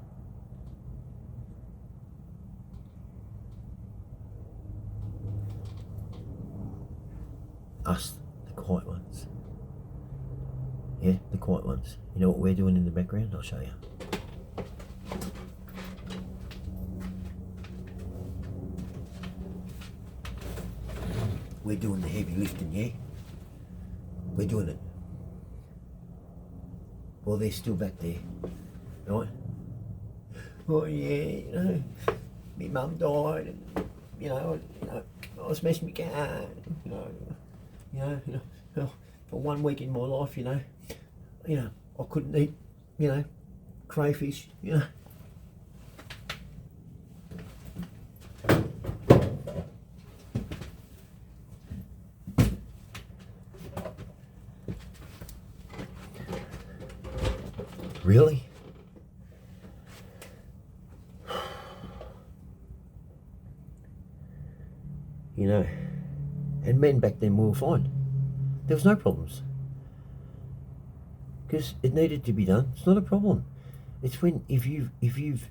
Us, the quiet ones. Yeah, the quiet ones. You know what we're doing in the background? I'll show you. We're doing the heavy lifting, yeah? We're doing it. Well, they're still back there, right? Oh yeah, you know, my mum died, and I smashed my car, you know, well, for 1 week in my life, you know, I couldn't eat, crayfish, Really? And men back then were fine. There was no problems. Because it needed to be done. It's not a problem. It's when, if you've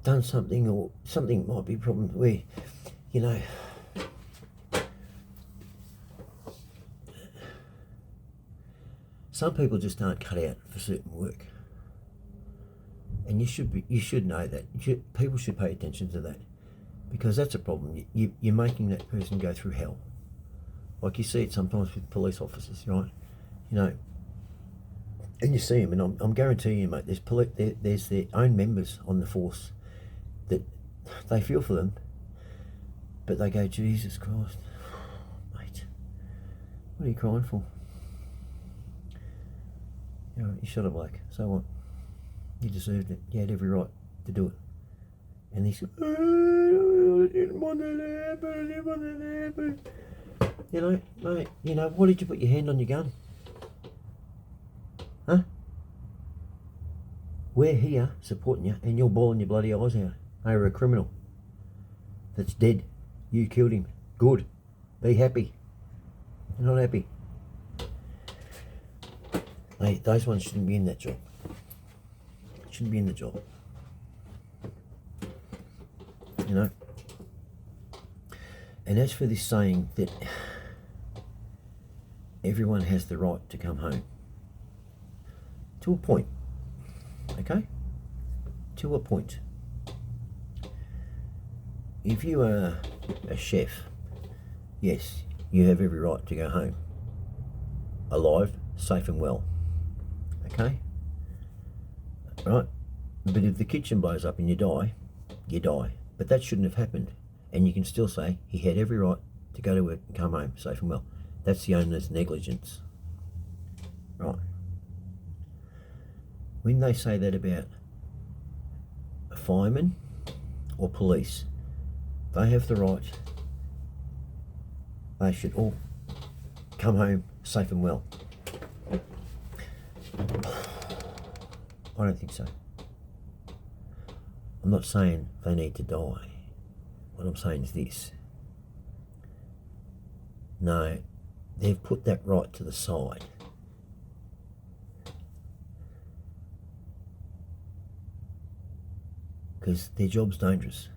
done something, or something might be a problem where, some people just aren't cut out for certain work. And you should know that. People should pay attention to that. Because that's a problem. You're making that person go through hell. Like you see it sometimes with police officers, right? And you see them, and I'm guaranteeing you, mate, there's their own members on the force that they feel for them, but they go, Jesus Christ, mate, what are you crying for? You shot a bloke, so what? You deserved it. You had every right to do it. And he's, I didn't want that happen, I didn't want that to happen. Mate, why did you put your hand on your gun? Huh? We're here supporting you, and you're bawling your bloody eyes out over a criminal that's dead. You killed him. Good. Be happy. You're not happy. Mate, those ones shouldn't be in that job. Shouldn't be in the job. And as for this saying that everyone has the right to come home, to a point, okay? To a point. If you are a chef, yes, you have every right to go home, alive, safe and well, okay? Right? But if the kitchen blows up and you die, you die. But that shouldn't have happened. And you can still say he had every right to go to work and come home safe and well. That's the owner's negligence. Right. When they say that about a fireman or police, they have the right. They should all come home safe and well. I don't think so. I'm not saying they need to die. What I'm saying is this. No, they've put that right to the side. Because their job's dangerous.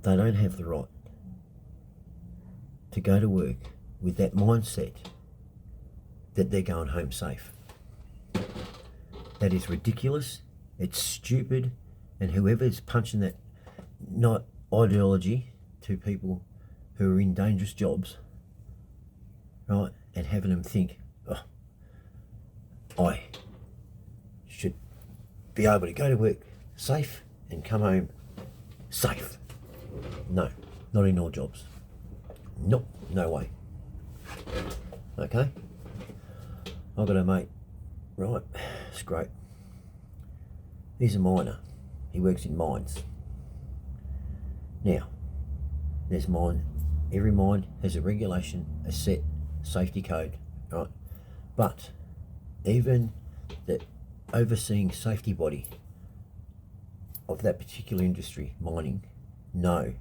They don't have the right to go to work with that mindset that they're going home safe. That is ridiculous, it's stupid, and whoever's punching that not ideology to people who are in dangerous jobs, right, and having them think, oh, I should be able to go to work safe and come home safe. No, not in all jobs. Nope, no way. Okay? I've got a mate, right, it's great. He's a miner. He works in mines. Now, there's mine. Every mine has a regulation, a set safety code, right? But even the overseeing safety body of that particular industry, mining, know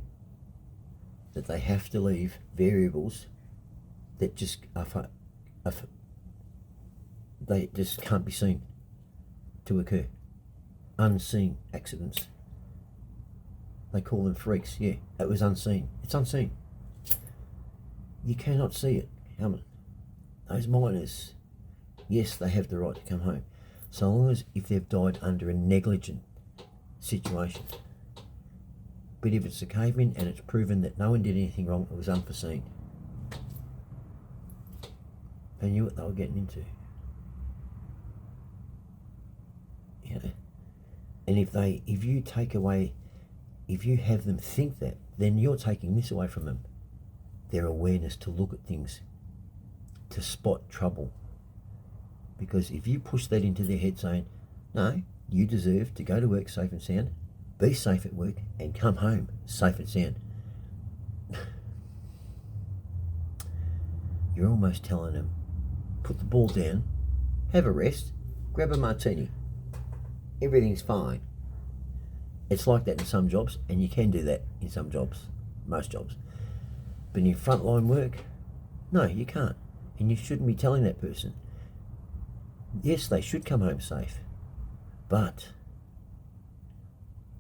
that they have to leave variables that just they just can't be seen to occur. Unseen accidents. They call them freaks. Yeah, it was unseen. It's unseen. You cannot see it coming. Those miners, yes, they have the right to come home, so long as if they've died under a negligent situation. But if it's a cave-in and it's proven that no one did anything wrong, it was unforeseen. They knew what they were getting into. You know? And if you take away, if you have them think that, then you're taking this away from them. their awareness to look at things, to spot trouble. Because if you push that into their head saying, no, you deserve to go to work safe and sound, be safe at work, and come home safe and sound, you're almost telling them, put the ball down, have a rest, grab a martini, everything's fine. It's like that in some jobs, and you can do that in some jobs, most jobs. But in frontline work, no, you can't. And you shouldn't be telling that person. Yes, they should come home safe, but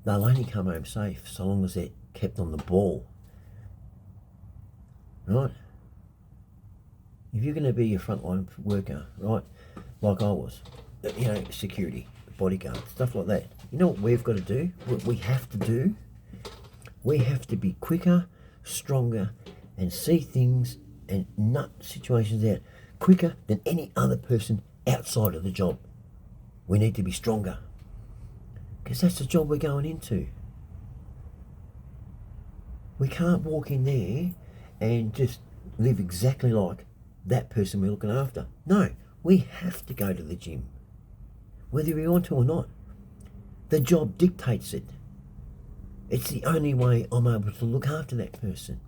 they'll only come home safe so long as they're kept on the ball. Right? If you're going to be a frontline worker, right, like I was, you know, security, bodyguard, stuff like that, you know what we've got to do? What we have to do? We have to be quicker, stronger, and see things and nut situations out quicker than any other person outside of the job. We need to be stronger, because that's the job we're going into. We can't walk in there and just live exactly like that person we're looking after. No, we have to go to the gym, whether we want to or not. The job dictates it. It's the only way I'm able to look after that person,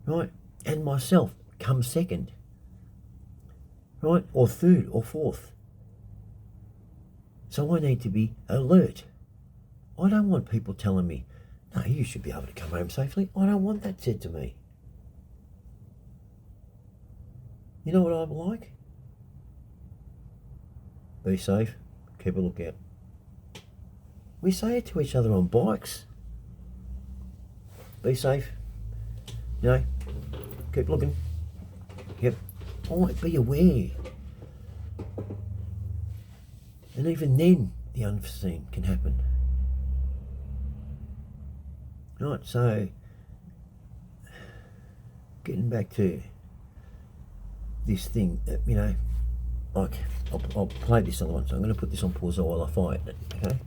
right? And myself comes second, right? Or third or fourth. So I need to be alert. I don't want people telling me, no, you should be able to come home safely. I don't want that said to me. You know what I'm like? Be safe, keep a lookout. We say it to each other on bikes. Be safe, you know, keep looking. Yep, always be aware. And even then, the unforeseen can happen. Right, so, getting back to this thing, you know, like, I'll play this other one, so I'm going to put this on pause while I fire it, okay?